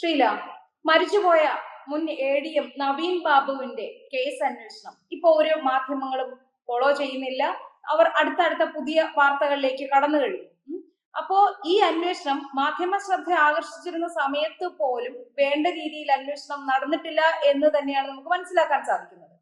ശ്രീല, മരിച്ചുപോയ മുൻ ADM നവീൻ ബാബുവിന്റെ കേസ് അന്വേഷണം ഇപ്പൊ ഒരു മാധ്യമങ്ങളും ഫോളോ ചെയ്യുന്നില്ല. അവർ അടുത്തടുത്ത പുതിയ വാർത്തകളിലേക്ക് കടന്നു കഴിഞ്ഞു. അപ്പോ ഈ അന്വേഷണം മാധ്യമ ശ്രദ്ധ ആകർഷിച്ചിരുന്ന സമയത്ത് പോലും വേണ്ട രീതിയിൽ അന്വേഷണം നടന്നിട്ടില്ല എന്ന് തന്നെയാണ് നമുക്ക് മനസ്സിലാക്കാൻ സാധിക്കുന്നത്.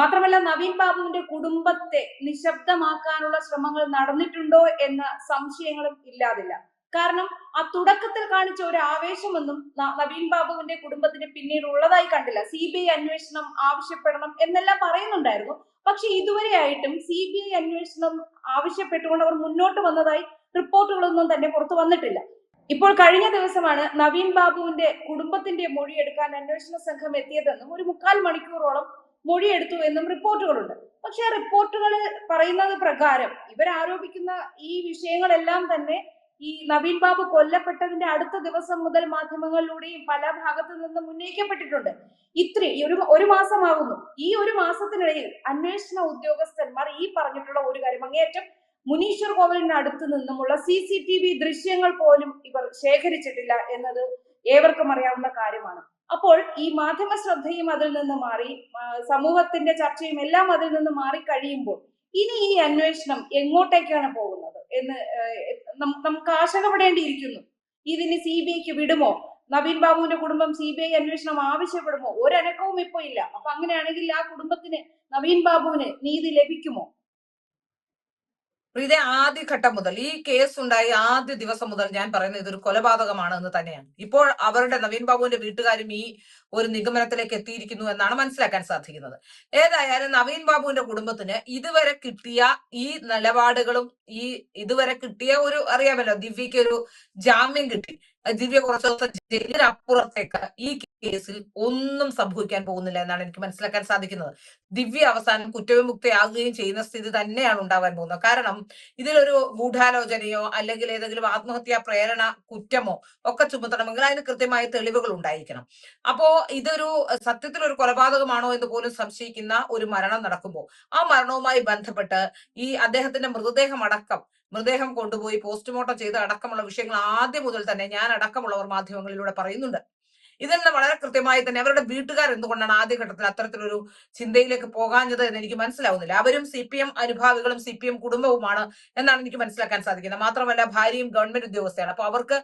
മാത്രമല്ല, നവീൻ ബാബുവിന്റെ കുടുംബത്തെ നിശബ്ദമാക്കാനുള്ള ശ്രമങ്ങൾ നടന്നിട്ടുണ്ടോ എന്ന സംശയങ്ങളും ഇല്ലാതില്ല. കാരണം ആ തുടക്കത്തിൽ കാണിച്ച ഒരു ആവേശമൊന്നും നവീൻ ബാബുവിന്റെ കുടുംബത്തിന് പിന്നീട് ഉള്ളതായി കണ്ടില്ല. CBI അന്വേഷണം ആവശ്യപ്പെടണം എന്നെല്ലാം പറയുന്നുണ്ടായിരുന്നു. പക്ഷെ ഇതുവരെയായിട്ടും CBI അന്വേഷണം ആവശ്യപ്പെട്ടുകൊണ്ട് അവർ മുന്നോട്ട് വന്നതായി റിപ്പോർട്ടുകളൊന്നും തന്നെ പുറത്തു വന്നിട്ടില്ല. ഇപ്പോൾ കഴിഞ്ഞ ദിവസമാണ് നവീൻ ബാബുവിന്റെ കുടുംബത്തിന്റെ മൊഴിയെടുക്കാൻ അന്വേഷണ സംഘം എത്തിയതെന്നും 1/4 മണിക്കൂറോളം മൊഴിയെടുത്തു എന്നും റിപ്പോർട്ടുകളുണ്ട്. പക്ഷെ ആ റിപ്പോർട്ടുകളിൽ പറയുന്നത് പ്രകാരം ഇവർ ആരോപിക്കുന്ന ഈ വിഷയങ്ങളെല്ലാം തന്നെ ഈ നവീൻ ബാബു കൊല്ലപ്പെട്ടതിന്റെ അടുത്ത ദിവസം മുതൽ മാധ്യമങ്ങളിലൂടെയും പല ഭാഗത്തു നിന്നും ഉന്നയിക്കപ്പെട്ടിട്ടുണ്ട്. ഒരു മാസമാകുന്നു. ഈ ഒരു മാസത്തിനിടയിൽ അന്വേഷണ ഉദ്യോഗസ്ഥന്മാർ ഈ പറഞ്ഞിട്ടുള്ള ഒരു കാര്യം, അങ്ങേയറ്റം മുനീശ്വർ കോവിലിന് അടുത്ത് നിന്നുമുള്ള CCTV ദൃശ്യങ്ങൾ പോലും ഇവർ ശേഖരിച്ചിട്ടില്ല എന്നത് ഏവർക്കും അറിയാവുന്ന കാര്യമാണ്. അപ്പോൾ ഈ മാധ്യമ ശ്രദ്ധയും അതിൽ നിന്ന് മാറി, സമൂഹത്തിന്റെ ചർച്ചയും എല്ലാം അതിൽ നിന്ന് മാറി കഴിയുമ്പോൾ ഇനി ഈ അന്വേഷണം എങ്ങോട്ടേക്കാണ് പോകുന്നത് എന്ന് നമുക്ക് ആശങ്കപ്പെടേണ്ടിയിരിക്കുന്നു. ഇതിന് CBIക്ക് വിടുമോ? നവീൻ ബാബുവിന്റെ കുടുംബം CBI അന്വേഷണം ആവശ്യപ്പെടുമോ? ഒരനക്കവും ഇപ്പൊ ഇല്ല. അപ്പൊ അങ്ങനെയാണെങ്കിൽ ആ കുടുംബത്തിന്, നവീൻ ബാബുവിന് നീതി ലഭിക്കുമോ? ഇതേ ആദ്യഘട്ടം മുതൽ, ഈ കേസ് ഉണ്ടായി ആദ്യ ദിവസം മുതൽ ഞാൻ പറയുന്നത് ഇതൊരു കൊലപാതകമാണ് എന്ന് തന്നെയാണ്. ഇപ്പോൾ അവരുടെ നവീൻ ബാബുവിന്റെ വീട്ടുകാരും ഈ ഒരു നിഗമനത്തിലേക്ക് എത്തിയിരിക്കുന്നു എന്നാണ് മനസ്സിലാക്കാൻ സാധിക്കുന്നത്. ഏതായാലും നവീൻ ബാബുവിന്റെ കുടുംബത്തിന് ഇതുവരെ കിട്ടിയ ഈ നിലപാടുകളും ഇതുവരെ കിട്ടിയ ഒരു, അറിയാമല്ലോ, ദിവ്യക്ക് ഒരു ജാമ്യം കിട്ടി. ദിവ്യ കുറച്ചു ദിവസം ജയിലിനപ്പുറത്തേക്ക് ഈ കേസിൽ ഒന്നും സംഭവിക്കാൻ പോകുന്നില്ല എന്നാണ് എനിക്ക് മനസ്സിലാക്കാൻ സാധിക്കുന്നത്. ദിവ്യ അവസാനം കുറ്റവിമുക്തയാകുകയും ചെയ്യുന്ന സ്ഥിതി തന്നെയാണ് ഉണ്ടാവാൻ പോകുന്നത്. കാരണം ഇതിലൊരു ഗൂഢാലോചനയോ അല്ലെങ്കിൽ ഏതെങ്കിലും ആത്മഹത്യാ പ്രേരണ കുറ്റമോ ഒക്കെ ചുമത്തണമെങ്കിൽ അതിന് കൃത്യമായ തെളിവുകൾ ഉണ്ടായിരിക്കണം. അപ്പോ ഇതൊരു സത്യത്തിൽ ഒരു കൊലപാതകമാണോ എന്ന് പോലും സംശയിക്കുന്ന ഒരു മരണം നടക്കുമ്പോൾ ആ മരണവുമായി ബന്ധപ്പെട്ട് ഈ അദ്ദേഹത്തിന്റെ മൃതദേഹം കൊണ്ടുപോയി പോസ്റ്റ്മോർട്ടം ചെയ്ത് അടക്കമുള്ള വിഷയങ്ങൾ ആദ്യം മുതൽ തന്നെ ഞാൻ അടക്കമുള്ളവർ മാധ്യമങ്ങളിലൂടെ പറയുന്നുണ്ട്. ഇതിൽ നിന്ന് വളരെ കൃത്യമായി തന്നെ അവരുടെ വീട്ടുകാർ എന്തുകൊണ്ടാണ് ആദ്യഘട്ടത്തിൽ അത്തരത്തിലൊരു ചിന്തയിലേക്ക് പോകാഞ്ഞത് എന്ന് എനിക്ക് മനസ്സിലാവുന്നില്ല. അവരും CPM അനുഭാവികളും CPM കുടുംബവുമാണ് എന്നാണ് എനിക്ക് മനസ്സിലാക്കാൻ സാധിക്കുന്നത്. മാത്രമല്ല, ഭാര്യയും ഗവൺമെന്റ് ഉദ്യോഗസ്ഥയാണ്. അപ്പൊ അവർക്ക്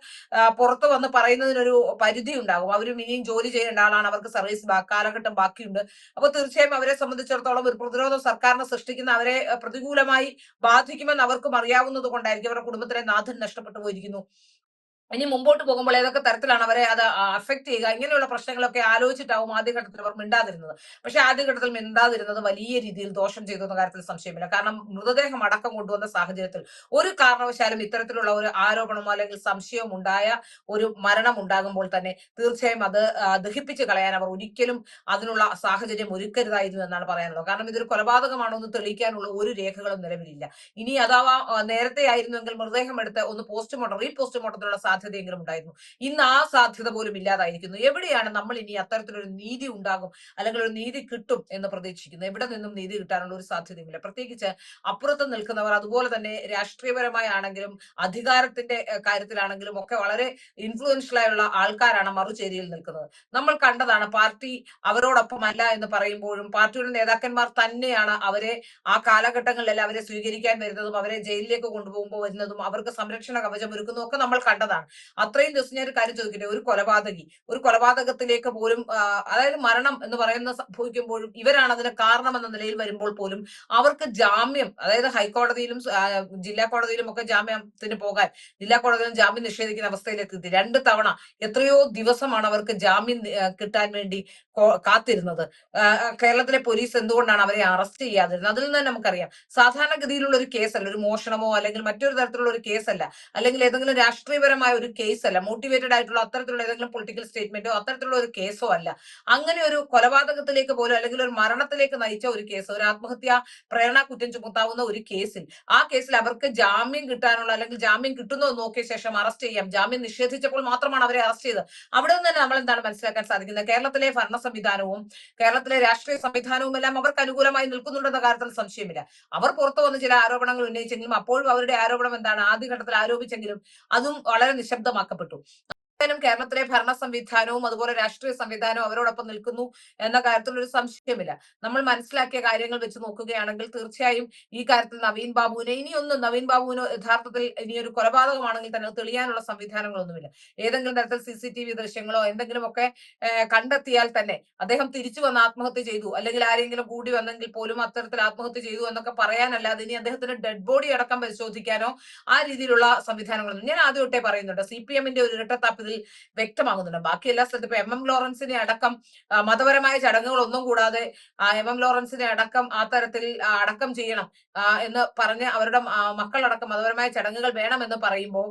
പുറത്തു വന്ന് പറയുന്നതിനൊരു പരിധി ഉണ്ടാകും. അവരും ഇനിയും ജോലി ചെയ്യേണ്ട ആളാണ്, അവർക്ക് സർവീസ് കാലഘട്ടം ബാക്കിയുണ്ട്. അപ്പൊ തീർച്ചയായും അവരെ സംബന്ധിച്ചിടത്തോളം ഒരു പ്രതിരോധം സർക്കാരിനെ സൃഷ്ടിക്കുന്ന അവരെ പ്രതികൂലമായി ബാധിക്കുമെന്ന് അവർക്കും അറിയാവുന്നത് കൊണ്ടായിരിക്കും അവരുടെ കുടുംബത്തിലെ നാഥൻ നഷ്ടപ്പെട്ടു പോയിരിക്കുന്നു. ഇനി മുമ്പോട്ട് പോകുമ്പോൾ ഏതൊക്കെ തരത്തിലാണ് അവരെ അത് അഫക്ട് ചെയ്യുക, ഇങ്ങനെയുള്ള പ്രശ്നങ്ങളൊക്കെ ആലോചിച്ചിട്ടാവും ആദ്യഘട്ടത്തിൽ അവർ മിണ്ടാതിരുന്നത്. പക്ഷെ ആദ്യഘട്ടത്തിൽ മിണ്ടാതിരുന്നത് വലിയ രീതിയിൽ ദോഷം ചെയ്തു എന്ന കാര്യത്തിൽ സംശയമില്ല. കാരണം മൃതദേഹം അടക്കം കൊണ്ടുവന്ന സാഹചര്യത്തിൽ ഒരു കാരണവശാലും ഇത്തരത്തിലുള്ള ഒരു ആരോപണമോ അല്ലെങ്കിൽ സംശയവും ഉണ്ടായ ഒരു മരണം ഉണ്ടാകുമ്പോൾ തന്നെ തീർച്ചയായും അത് ദഹിപ്പിച്ച് കളയാൻ അവർ ഒരിക്കലും അതിനുള്ള സാഹചര്യം ഒരുക്കരുതായിരുന്നു എന്നാണ് പറയാനുള്ളത്. കാരണം ഇതൊരു കൊലപാതകമാണോ എന്ന് തെളിയിക്കാനുള്ള ഒരു രേഖകളും നിലവിലില്ല. ഇനി അഥവാ നേരത്തെ ആയിരുന്നുവെങ്കിൽ മൃതദേഹം എടുത്ത് ഒന്ന് റീപോസ്റ്റ്മോർട്ടത്തിനുള്ള സാധ്യതയെങ്കിലും ഉണ്ടായിരുന്നു. ഇന്ന് ആ സാധ്യത പോലും ഇല്ലാതായിരിക്കുന്നു. എവിടെയാണ് നമ്മൾ ഇനി അത്തരത്തിലൊരു നീതി ഉണ്ടാകും അല്ലെങ്കിൽ ഒരു നീതി കിട്ടും എന്ന് പ്രതീക്ഷിക്കുന്നത്? എവിടെ നിന്നും നീതി കിട്ടാനുള്ള ഒരു സാധ്യതയുമില്ല. പ്രത്യേകിച്ച് അപ്പുറത്ത് നിൽക്കുന്നവർ അതുപോലെ തന്നെ രാഷ്ട്രീയപരമായി ആണെങ്കിലും അധികാരത്തിന്റെ കാര്യത്തിലാണെങ്കിലും ഒക്കെ വളരെ ഇൻഫ്ലുവൻഷ്യൽ ആയുള്ള ആൾക്കാരാണ് മറുചേരിയിൽ നിൽക്കുന്നത്. നമ്മൾ കണ്ടതാണ്. പാർട്ടി അവരോടൊപ്പമല്ല എന്ന് പറയുമ്പോഴും പാർട്ടിയുടെ നേതാക്കന്മാർ തന്നെയാണ് അവരെ ആ കാലഘട്ടങ്ങളിലെല്ലാം അവരെ സ്വീകരിക്കാൻ വരുന്നതും അവരെ ജയിലിലേക്ക് കൊണ്ടുപോകുമ്പോൾ വരുന്നതും അവർക്ക് സംരക്ഷണ കവചം ഒരുക്കുന്നതും ഒക്കെ നമ്മൾ കണ്ടതാണ്. അത്രയും ദിവസം ഞാൻ ഒരു കാര്യം ചോദിക്കട്ടെ, ഒരു കൊലപാതകത്തിലേക്ക് പോലും, അതായത് മരണം എന്ന് പറയുന്ന സംഭവിക്കുമ്പോഴും ഇവരാണ് അതിന് കാരണം എന്ന നിലയിൽ വരുമ്പോൾ പോലും അവർക്ക് ജാമ്യം, അതായത് ഹൈക്കോടതിയിലും ജില്ലാ കോടതിയിലും ഒക്കെ ജാമ്യത്തിന് പോകാൻ ജില്ലാ കോടതിയിലും ജാമ്യം നിഷേധിക്കുന്ന അവസ്ഥയിലേക്ക് എത്തി. 2 തവണ എത്രയോ ദിവസമാണ് അവർക്ക് ജാമ്യം കിട്ടാൻ വേണ്ടി കാത്തിരുന്നത്. കേരളത്തിലെ പോലീസ് എന്തുകൊണ്ടാണ് അവരെ അറസ്റ്റ് ചെയ്യാതിരുന്നത്? അതിൽ നിന്ന് നമുക്കറിയാം സാധാരണഗതിയിലുള്ള ഒരു കേസല്ല, ഒരു മോഷണമോ അല്ലെങ്കിൽ മറ്റൊരു തരത്തിലുള്ള ഒരു കേസല്ല, അല്ലെങ്കിൽ ഏതെങ്കിലും രാഷ്ട്രീയപരമായ ഒരു കേസല്ല, മോട്ടിവേറ്റഡ് ആയിട്ടുള്ള അത്തരത്തിലുള്ള ഏതെങ്കിലും പൊളിറ്റിക്കൽ സ്റ്റേറ്റ്മെന്റോ അത്തരത്തിലുള്ള ഒരു കേസോ അല്ല. അങ്ങനെ ഒരു കൊലപാതകത്തിലേക്ക് പോലും അല്ലെങ്കിൽ ഒരു മരണത്തിലേക്ക് നയിച്ച ഒരു കേസ്, ഒരു ആത്മഹത്യാ പ്രേരണ കുറ്റം ചുമത്താവുന്ന ഒരു കേസിൽ ആ കേസിൽ അവർക്ക് ജാമ്യം കിട്ടാനുള്ള അല്ലെങ്കിൽ ജാമ്യം കിട്ടുന്നത് നോക്കിയ ശേഷം അറസ്റ്റ് ചെയ്യാം. ജാമ്യം നിഷേധിച്ചപ്പോൾ മാത്രമാണ് അവരെ അറസ്റ്റ് ചെയ്തത്. അവിടെ നിന്ന് തന്നെ നമ്മൾ എന്താണ് മനസ്സിലാക്കാൻ സാധിക്കുന്നത്? കേരളത്തിലെ ഭരണ സംവിധാനവും കേരളത്തിലെ രാഷ്ട്രീയ സംവിധാനവും എല്ലാം അവർക്ക് അനുകൂലമായി നിൽക്കുന്നുണ്ടെന്ന കാര്യത്തിൽ സംശയമില്ല. അവർ പുറത്തു വന്ന് ചില ആരോപണങ്ങൾ ഉന്നയിച്ചെങ്കിലും അപ്പോഴും അവരുടെ ആരോപണം എന്താണ്? ആദ്യഘട്ടത്തിൽ ആരോപിച്ചെങ്കിലും അതും വളരെ നിശബ്ദമാക്കപ്പെട്ടു. കേരളത്തിലെ ഭരണ സംവിധാനവും അതുപോലെ രാഷ്ട്രീയ സംവിധാനവും അവരോടൊപ്പം നിൽക്കുന്നു എന്ന കാര്യത്തിൽ ഒരു സംശയമില്ല. നമ്മൾ മനസ്സിലാക്കിയ കാര്യങ്ങൾ വെച്ച് നോക്കുകയാണെങ്കിൽ തീർച്ചയായും ഈ കാര്യത്തിൽ നവീൻ ബാബുവിന് യഥാർത്ഥത്തിൽ ഇനി ഒരു കൊലപാതകമാണെങ്കിൽ തന്നെ തെളിയാനുള്ള സംവിധാനങ്ങളൊന്നുമില്ല. ഏതെങ്കിലും തരത്തിൽ CCTV ദൃശ്യങ്ങളോ എന്തെങ്കിലുമൊക്കെ കണ്ടെത്തിയാൽ തന്നെ അദ്ദേഹം തിരിച്ചു വന്ന് ആത്മഹത്യ ചെയ്തു, അല്ലെങ്കിൽ ആരെങ്കിലും കൂടി വന്നെങ്കിൽ പോലും അത്തരത്തിൽ ആത്മഹത്യ ചെയ്തു എന്നൊക്കെ പറയാനല്ലാതെ ഇനി അദ്ദേഹത്തിന്റെ ഡെഡ് ബോഡി അടക്കം പരിശോധിക്കാനോ ആ രീതിയിലുള്ള സംവിധാനങ്ങളൊന്നും ഞാൻ ആദ്യം തൊട്ടേ പറയുന്നുണ്ട്. CPM-ന്റെ ഒരു ഇരട്ടത്താപ്പ് ഇതിൽ വ്യക്തമാകുന്നുണ്ട്. ബാക്കി എല്ലാ സ്ഥലത്തും ഇപ്പൊ MM ലോറൻസിനെ അടക്കം മതപരമായ ചടങ്ങുകളൊന്നും കൂടാതെ MM ലോറൻസിനെ അടക്കം ആ തരത്തിൽ അടക്കം ചെയ്യണം എന്ന് പറഞ്ഞ് അവരുടെ മക്കളടക്കം മതപരമായ ചടങ്ങുകൾ വേണമെന്ന് പറയുമ്പോൾ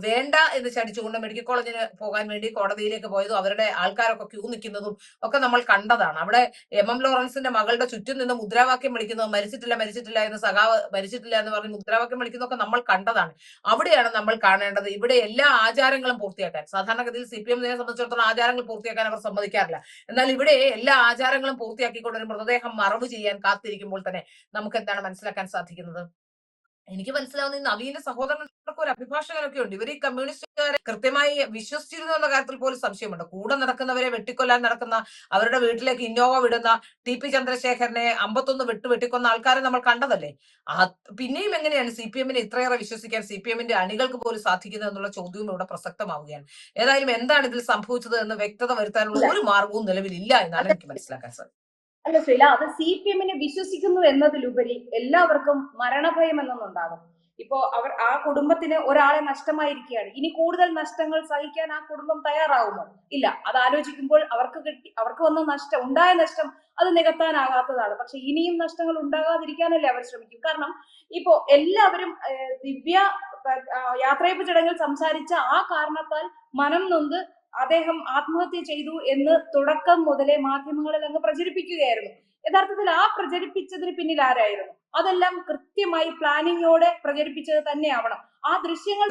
വേണ്ട എന്ന് ചടിച്ചുകൊണ്ട് മെഡിക്കൽ കോളേജിന് പോകാൻ വേണ്ടി കോടതിയിലേക്ക് പോയതും അവരുടെ ആൾക്കാരൊക്കെ ക്യൂ നിൽക്കുന്നതും ഒക്കെ നമ്മൾ കണ്ടതാണ്. അവിടെ MM ലോറൻസിന്റെ മകളുടെ ചുറ്റും നിന്ന് മുദ്രാവാക്യം വിളിക്കുന്നത് മരിച്ചിട്ടില്ല മരിച്ചിട്ടില്ല എന്ന്, സഖാവ് മരിച്ചിട്ടില്ല എന്ന് പറഞ്ഞ് മുദ്രാവാക്യം വിളിക്കുന്നതൊക്കെ നമ്മൾ കണ്ടതാണ്. അവിടെയാണ് നമ്മൾ കാണേണ്ടത്. ഇവിടെ എല്ലാ ആചാരങ്ങളും പൂർത്തിയാക്കാൻ, സാധാരണഗതിയിൽ CPM-നെ സംബന്ധിച്ചിടത്തോളം ആചാരങ്ങൾ പൂർത്തിയാക്കാൻ അവർ സമ്മതിക്കാറില്ല. എന്നാൽ ഇവിടെ എല്ലാ ആചാരങ്ങളും പൂർത്തിയാക്കിക്കൊണ്ട് ഒരു മൃതദേഹം മറവ് ചെയ്യാൻ കാത്തിരിക്കുമ്പോൾ തന്നെ നമുക്ക് എന്താണ് മനസ്സിലാക്കാൻ സാധിക്കുന്നത്? എനിക്ക് മനസ്സിലാവുന്ന ഈ നവീന്റെ സഹോദരങ്ങൾക്ക് ഒരു അഭിഭാഷകനൊക്കെ ഉണ്ട്. ഇവർ ഈ കമ്മ്യൂണിസ്റ്റുകാരെ കൃത്യമായി വിശ്വസിച്ചിരുന്നു എന്ന കാര്യത്തിൽ പോലും സംശയമുണ്ട്. കൂടെ നടക്കുന്നവരെ വെട്ടിക്കൊല്ലാൻ നടക്കുന്ന, അവരുടെ വീട്ടിലേക്ക് ഇന്നോവ വിടുന്ന TP ചന്ദ്രശേഖരനെ 51 വെട്ടിക്കൊന്ന ആൾക്കാരെ നമ്മൾ കണ്ടതല്ലേ. പിന്നെയും എങ്ങനെയാണ് CPM-നെ ഇത്രയേറെ വിശ്വസിക്കാൻ CPM-ന്റെ അണികൾക്ക് പോലും സാധിക്കുന്നത് എന്നുള്ള ചോദ്യവും ഇവിടെ പ്രസക്തമാവുകയാണ്. ഏതായാലും എന്താണ് ഇതിൽ സംഭവിച്ചത് എന്ന് വ്യക്തത വരുത്താനുള്ള ഒരു മാർഗവും നിലവിലില്ല എന്നാണ് എനിക്ക് മനസ്സിലാക്കാൻ സാധിക്കുന്നത്. അല്ല ശ്രീല, അത് CPM-നെ വിശ്വസിക്കുന്നു എന്നതിലുപരി എല്ലാവർക്കും മരണഭയം എന്നൊന്നുണ്ടാകും. ഇപ്പോ ആ കുടുംബത്തിന് ഒരാളെ നഷ്ടമായിരിക്കുകയാണ്. ഇനി കൂടുതൽ നഷ്ടങ്ങൾ സഹിക്കാൻ ആ കുടുംബം തയ്യാറാവുമോ? ഇല്ല. അത് ആലോചിക്കുമ്പോൾ അവർക്ക് വന്ന ഉണ്ടായ നഷ്ടം അത് നികത്താനാകാത്തതാണ്. പക്ഷെ ഇനിയും നഷ്ടങ്ങൾ ഉണ്ടാകാതിരിക്കാനല്ലേ അവർ ശ്രമിക്കും. കാരണം ഇപ്പോ എല്ലാവരും ദിവ്യ യാത്രയപ്പ് ചടങ്ങിൽ സംസാരിച്ച ആ കാരണത്താൽ മനം നൊന്ത് അദ്ദേഹം ആത്മഹത്യ ചെയ്തു എന്ന് തുടക്കം മുതലേ മാധ്യമങ്ങളിൽ അങ്ങ് പ്രചരിപ്പിക്കുകയായിരുന്നു. യഥാർത്ഥത്തിൽ ആ പ്രചരിപ്പിച്ചതിന് പിന്നിൽ ആരായിരുന്നു? അതെല്ലാം കൃത്യമായി പ്ലാനിങ്ങോടെ പ്രചരിപ്പിച്ചത് തന്നെയാവണം. ആ ദൃശ്യങ്ങൾ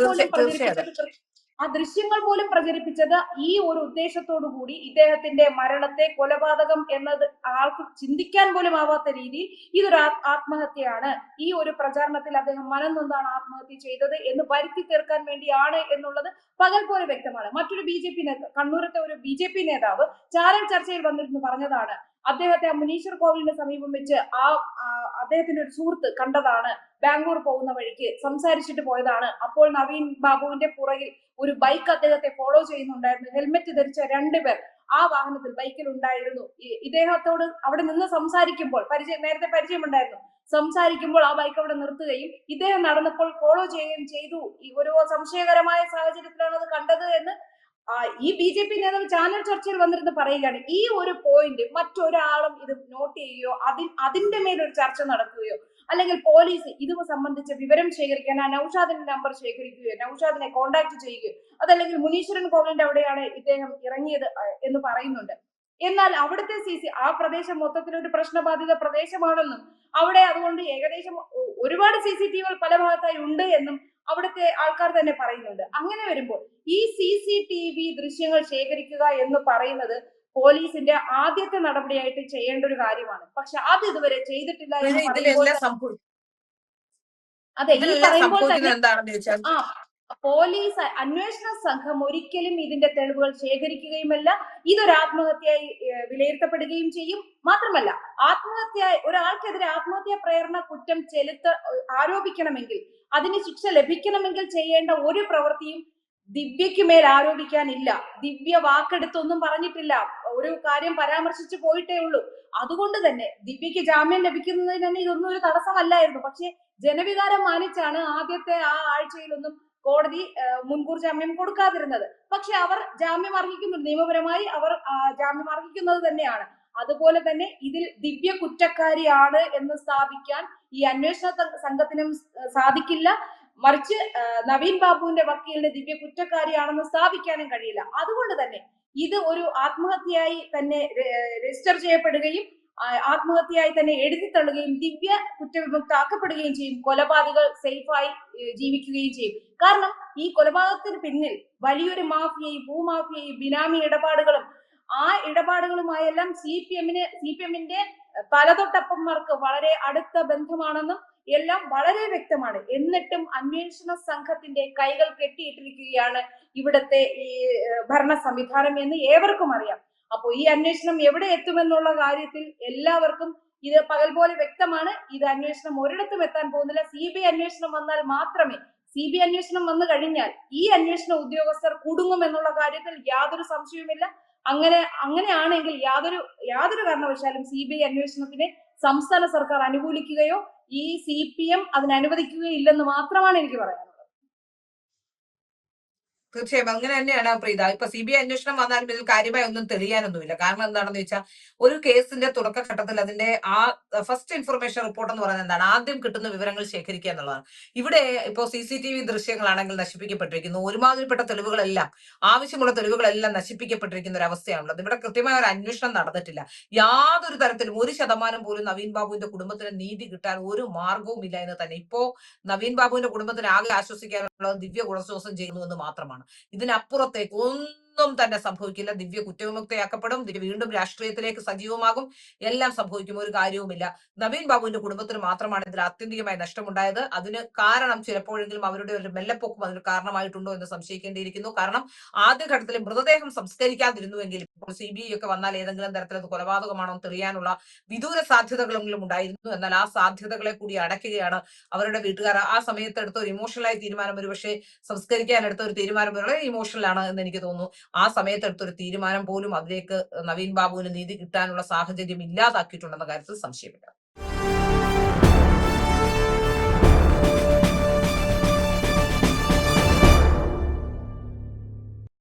പോലും പ്രചരിപ്പിച്ചത് ഈ ഒരു ഉദ്ദേശത്തോടു കൂടി, ഇദ്ദേഹത്തിന്റെ മരണത്തെ കൊലപാതകം എന്നത് ആൾക്ക് ചിന്തിക്കാൻ പോലും ആവാത്ത രീതിയിൽ ഇതൊരു ആത്മഹത്യയാണ്, ഈ ഒരു പ്രചാരണത്തിൽ അദ്ദേഹം മനം നൊന്താണ് ആത്മഹത്യ ചെയ്തത് എന്ന് വരുത്തി തീർക്കാൻ വേണ്ടിയാണ് എന്നുള്ളത് പകൽ പോലെ വ്യക്തമാണ്. മറ്റൊരു കണ്ണൂരത്തെ ഒരു BJP നേതാവ് ചാനൽ ചർച്ചയിൽ വന്നിരുന്നു പറഞ്ഞതാണ്, അദ്ദേഹത്തെ മുനീശ്വർ കോവിലിന് സമീപം വെച്ച് അദ്ദേഹത്തിന്റെ ഒരു സുഹൃത്ത് കണ്ടതാണ്, ബാംഗ്ലൂർ പോകുന്ന വഴിക്ക് സംസാരിച്ചിട്ട് പോയതാണ്. അപ്പോൾ നവീൻ ബാബുവിന്റെ പുറകിൽ ഒരു ബൈക്ക് അദ്ദേഹത്തെ ഫോളോ ചെയ്യുന്നുണ്ടായിരുന്നു. ഹെൽമെറ്റ് ധരിച്ച 2 പേർ ആ വാഹനത്തിൽ ബൈക്കിൽ ഉണ്ടായിരുന്നു. ഇദ്ദേഹത്തോട് അവിടെ നിന്ന് സംസാരിക്കുമ്പോൾ നേരത്തെ പരിചയമുണ്ടായിരുന്നു. സംസാരിക്കുമ്പോൾ ആ ബൈക്ക് അവിടെ നിർത്തുകയും ഇദ്ദേഹം നടന്നപ്പോൾ ഫോളോ ചെയ്യുകയും ചെയ്തു. ഒരു സംശയകരമായ സാഹചര്യത്തിലാണ് അത് കണ്ടത് എന്ന് ഈ BJP നേതാവ് ചാനൽ ചർച്ചയിൽ വന്നിരുന്ന് പറയുകയാണ്. ഈ ഒരു പോയിന്റ് മറ്റൊരാളും ഇത് നോട്ട് ചെയ്യുകയോ അതിന്റെ മേലൊരു ചർച്ച നടക്കുകയോ അല്ലെങ്കിൽ പോലീസ് ഇത് സംബന്ധിച്ച വിവരം ശേഖരിക്കാൻ ആ നൌഷാദിന്റെ നമ്പർ ശേഖരിക്കുകയോ നൌഷാദിനെ കോണ്ടാക്ട് ചെയ്യുകയോ അതല്ലെങ്കിൽ മുനീശ്വരൻ കോവിലിന്റെ അവിടെയാണ് ഇദ്ദേഹം ഇറങ്ങിയത് എന്ന് പറയുന്നുണ്ട്. എന്നാൽ അവിടുത്തെ ആ പ്രദേശം മൊത്തത്തിൽ ഒരു പ്രശ്നബാധിത പ്രദേശമാണെന്നും അവിടെ അതുകൊണ്ട് ഏകദേശം ഒരുപാട് CCTV പല ഭാഗത്തായി ഉണ്ട് എന്നും അവിടുത്തെ ആൾക്കാർ തന്നെ പറയുന്നുണ്ട്. അങ്ങനെ വരുമ്പോൾ ഈ CCTV ദൃശ്യങ്ങൾ ശേഖരിക്കുക എന്ന് പറയുന്നത് പോലീസിന്റെ ആദ്യത്തെ നടപടിയായിട്ട് ചെയ്യേണ്ട ഒരു കാര്യമാണ്. പക്ഷെ അത് ഇതുവരെ ചെയ്തിട്ടില്ല എന്ന് പറയുമ്പോൾ അതെ, ഈ പറയുമ്പോൾ തന്നെ പോലീസ് അന്വേഷണ സംഘം ഒരിക്കലും ഇതിന്റെ തെളിവുകൾ ശേഖരിക്കുകയുമല്ല, ഇതൊരു ആത്മഹത്യയായി വിലയിരുത്തപ്പെടുകയും ചെയ്യും. മാത്രമല്ല, ഒരാൾക്കെതിരെ ആത്മഹത്യാ പ്രേരണ കുറ്റം ആരോപിക്കണമെങ്കിൽ, അതിന് ശിക്ഷ ലഭിക്കണമെങ്കിൽ ചെയ്യേണ്ട ഒരു പ്രവൃത്തിയും ദിവ്യയ്ക്ക് മേൽ ആരോപിക്കാനില്ല. ദിവ്യ വാക്കെടുത്തൊന്നും പറഞ്ഞിട്ടില്ല, ഒരു കാര്യം പരാമർശിച്ചു പോയിട്ടേ ഉള്ളൂ. അതുകൊണ്ട് തന്നെ ദിവ്യയ്ക്ക് ജാമ്യം ലഭിക്കുന്നതിന് തന്നെ ഇതൊന്നും ഒരു തടസ്സമല്ലായിരുന്നു. പക്ഷെ ജനവികാരം മാനിച്ചാണ് ആദ്യത്തെ ആഴ്ചയിലൊന്നും കോടതി മുൻകൂർ ജാമ്യം കൊടുക്കാതിരുന്നത്. പക്ഷെ അവർ ജാമ്യം അർഹിക്കുന്നുണ്ട്, നിയമപരമായി അവർ ജാമ്യം അർഹിക്കുന്നത് തന്നെയാണ്. അതുപോലെ തന്നെ ഇതിൽ ദിവ്യ കുറ്റക്കാരിയാണ് എന്ന് സ്ഥാപിക്കാൻ ഈ അന്വേഷണ സംഘത്തിനും സാധിക്കില്ല. മറിച്ച് നവീൻ ബാബുവിന്റെ വക്കീലിന് ദിവ്യ കുറ്റക്കാരിയാണെന്ന് സ്ഥാപിക്കാനും കഴിയില്ല. അതുകൊണ്ട് തന്നെ ഇത് ഒരു ആത്മഹത്യയായി തന്നെ രജിസ്റ്റർ ചെയ്യപ്പെടുകയും ആത്മഹത്യയായി തന്നെ എഴുതി തള്ളുകയും ദിവ്യ കുറ്റവിമുക്തമാക്കപ്പെടുകയും ചെയ്യും. കൊലപാതകൾ സേഫായി ജീവിക്കുകയും ചെയ്യും. കാരണം ഈ കൊലപാതകത്തിന് പിന്നിൽ വലിയൊരു മാഫിയയും ഭൂമാഫിയയും ബിനാമി ഇടപാടുകളും ആ ഇടപാടുകളുമായെല്ലാം CPM-ന്റെ തലതൊട്ടപ്പന്മാർക്ക് വളരെ അടുത്ത ബന്ധമാണെന്നും എല്ലാം വളരെ വ്യക്തമാണ്. എന്നിട്ടും അന്വേഷണ സംഘത്തിന്റെ കൈകൾ കെട്ടിയിട്ടിരിക്കുകയാണ് ഇവിടത്തെ ഈ ഭരണ സംവിധാനം എന്ന് ഏവർക്കും അറിയാം. അപ്പൊ ഈ അന്വേഷണം എവിടെ എത്തുമെന്നുള്ള കാര്യത്തിൽ എല്ലാവർക്കും ഇത് പകൽ പോലെ വ്യക്തമാണ്. ഇത് അന്വേഷണം ഒരിടത്തും എത്താൻ പോകുന്നില്ല. CBI അന്വേഷണം വന്നാൽ മാത്രമേ, CBI അന്വേഷണം വന്നു കഴിഞ്ഞാൽ ഈ അന്വേഷണ ഉദ്യോഗസ്ഥർ കുടുങ്ങുമെന്നുള്ള കാര്യത്തിൽ യാതൊരു സംശയവുമില്ല. അങ്ങനെയാണെങ്കിൽ യാതൊരു കാരണവശാലും CBI അന്വേഷണത്തിനെ സംസ്ഥാന സർക്കാർ അനുകൂലിക്കുകയോ ഈ CPM അതിന് അനുവദിക്കുകയോ ഇല്ലെന്ന് മാത്രമാണ് എനിക്ക് പറയാനുള്ളത്. തീർച്ചയായും അങ്ങനെ തന്നെയാണ് പ്രീത. ഇപ്പൊ CBI അന്വേഷണം വന്നാലും ഇതിൽ കാര്യമായി ഒന്നും തെളിയാനൊന്നുമില്ല. കാരണം എന്താണെന്ന് വെച്ചാൽ ഒരു കേസിന്റെ തുടക്കഘട്ടത്തിൽ അതിന്റെ ആ ഫസ്റ്റ് ഇൻഫർമേഷൻ റിപ്പോർട്ട് എന്ന് പറയുന്നത് എന്താണ്? ആദ്യം കിട്ടുന്ന വിവരങ്ങൾ ശേഖരിക്കുക എന്നുള്ളതാണ്. ഇവിടെ ഇപ്പോ CCTV ദൃശ്യങ്ങളാണെങ്കിൽ നശിപ്പിക്കപ്പെട്ടിരിക്കുന്നു. ഒരുമാതിരിപ്പെട്ട തെളിവുകളെല്ലാം, ആവശ്യമുള്ള തെളിവുകളെല്ലാം നശിപ്പിക്കപ്പെട്ടിരിക്കുന്ന ഒരു അവസ്ഥയാണുള്ളത്. ഇവിടെ കൃത്യമായ ഒരു അന്വേഷണം നടന്നിട്ടില്ല. യാതൊരു തരത്തിലും 1% പോലും നവീൻ ബാബുവിന്റെ കുടുംബത്തിന് നീതി കിട്ടാൻ ഒരു മാർഗവും ഇല്ല എന്ന് തന്നെ. ഇപ്പോ നവീൻ ബാബുവിന്റെ കുടുംബത്തിന് ആകെ ആശ്വസിക്കാനുള്ളത് ദിവ്യ ഗുണദോഷം ചെയ്യുന്നു എന്ന് മാത്രമാണ്. ഇതിനപ്പുറത്തേക്ക് ഒന്നും തന്നെ സംഭവിക്കില്ല. ദിവ്യ കുറ്റവിമുക്തയാക്കപ്പെടും. ദിവ്യ വീണ്ടും രാഷ്ട്രീയത്തിലേക്ക് സജീവമാകും. എല്ലാം സംഭവിക്കും. ഒരു കാര്യവുമില്ല. നവീൻ ബാബുവിന്റെ കുടുംബത്തിന് മാത്രമാണ് ഇതിൽ ആത്യന്തികമായി നഷ്ടമുണ്ടായത്. അതിന് കാരണം ചിലപ്പോഴെങ്കിലും അവരുടെ ഒരു മെല്ലെപ്പൊക്കും അതിന് കാരണമായിട്ടുണ്ടോ എന്ന് സംശയിക്കേണ്ടിയിരിക്കുന്നു. കാരണം ആദ്യഘട്ടത്തിൽ മൃതദേഹം സംസ്കരിക്കാതിരുന്നുവെങ്കിൽ ഇപ്പോൾ CBI ഒക്കെ വന്നാൽ ഏതെങ്കിലും തരത്തിൽ അത് കൊലപാതകമാണോ തെളിയാനുള്ള വിദൂര സാധ്യതകളെങ്കിലും ഉണ്ടായിരുന്നു. എന്നാൽ ആ സാധ്യതകളെ കൂടി അടയ്ക്കുകയാണ് അവരുടെ വീട്ടുകാർ. ആ സമയത്ത് എടുത്ത ഒരു ഇമോഷണലായ തീരുമാനം, ഒരു പക്ഷേ സംസ്കരിക്കാൻ എടുത്ത ഒരു തീരുമാനം വളരെ ഇമോഷണൽ ആണ് എന്ന് എനിക്ക് തോന്നുന്നു. ആ സമയത്ത് എടുത്തൊരു തീരുമാനം പോലും അതിലേക്ക് നവീൻ ബാബുവിന് നീതി കിട്ടാനുള്ള സാഹചര്യം ഇല്ലാതാക്കിയിട്ടുണ്ടെന്ന കാര്യത്തിൽ സംശയമില്ല.